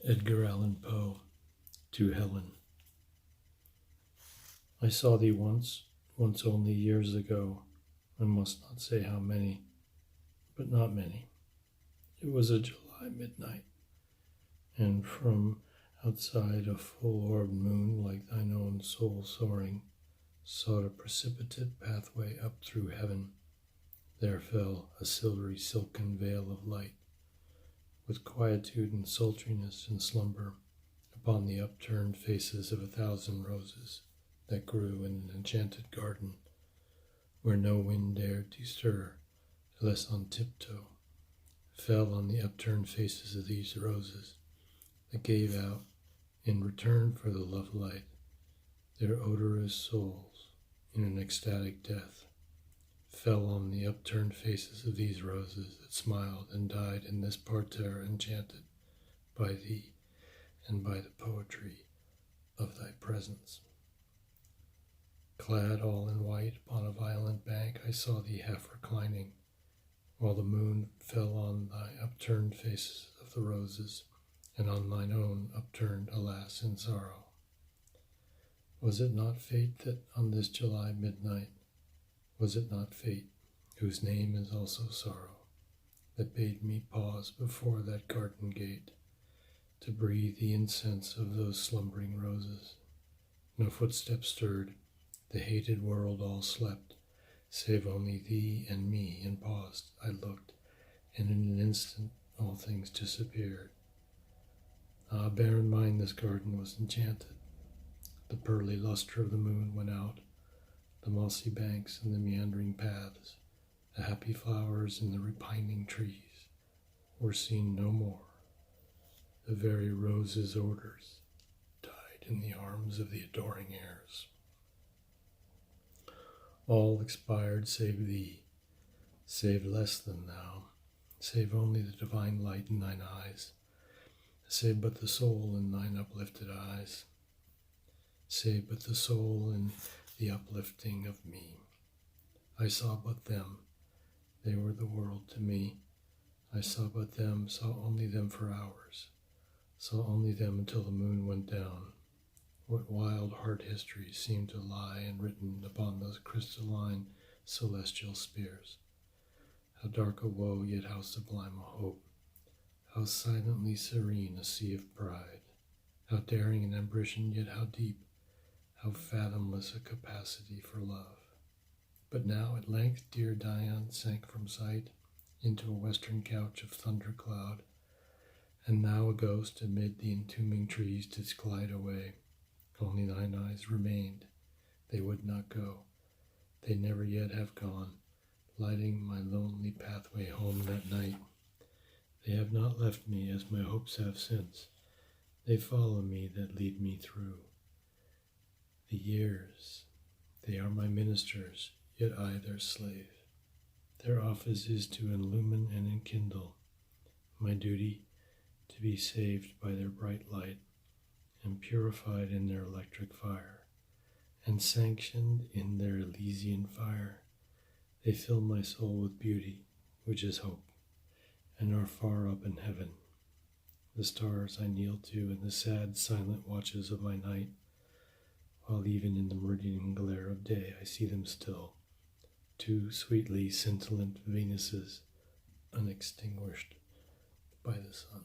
Edgar Allan Poe to Helen. I saw thee once only years ago. I must not say how many, but not many. It was a July midnight, and from outside a full-orbed moon like thine own soul soaring, sought a precipitate pathway up through heaven. There fell a silvery silken veil of light, with quietude and sultriness and slumber, upon the upturned faces of 1,000 roses that grew in an enchanted garden, where no wind dared to stir, less on tiptoe, fell on the upturned faces of these roses, that gave out, in return for the love light, their odorous souls in an ecstatic death, fell on the upturned faces of these roses that smiled and died in this parterre enchanted by thee and by the poetry of thy presence. Clad all in white upon a violent bank, I saw thee half reclining, while the moon fell on thy upturned faces of the roses, and on thine own upturned, alas, in sorrow. Was it not fate that on this July midnight, was it not fate, whose name is also sorrow, that bade me pause before that garden gate, to breathe the incense of those slumbering roses? No footstep stirred, the hated world all slept, save only thee and me, and paused, I looked, and in an instant all things disappeared. Ah, bear in mind this garden was enchanted. The pearly luster of the moon went out, the mossy banks and the meandering paths, the happy flowers and the repining trees were seen no more. The very roses' odors died in the arms of the adoring airs. All expired save thee, save less than thou, save only the divine light in thine eyes, save but the soul in thine uplifted eyes, save but the soul in the uplifting of me. I saw but them, they were the world to me. I saw but them, saw only them for hours, saw only them until the moon went down. What wild heart histories seemed to lie enwritten upon those crystalline celestial spears. How dark a woe, yet how sublime a hope. How silently serene a sea of pride. How daring an ambition, yet how deep. How fathomless a capacity for love. But now at length dear Dian sank from sight into a western couch of thundercloud, and now a ghost amid the entombing trees didst glide away. Only thine eyes remained. They would not go. They never yet have gone, lighting my lonely pathway home that night. They have not left me as my hopes have since. They follow me that lead me through the years. They are my ministers, yet I their slave. Their office is to illumine and enkindle. My duty to be saved by their bright light, and purified in their electric fire, and sanctioned in their Elysian fire. They fill my soul with beauty, which is hope, and are far up in heaven. The stars I kneel to in the sad, silent watches of my night, while even in the meridian glare of day I see them still, two sweetly scintillant Venuses, unextinguished by the sun.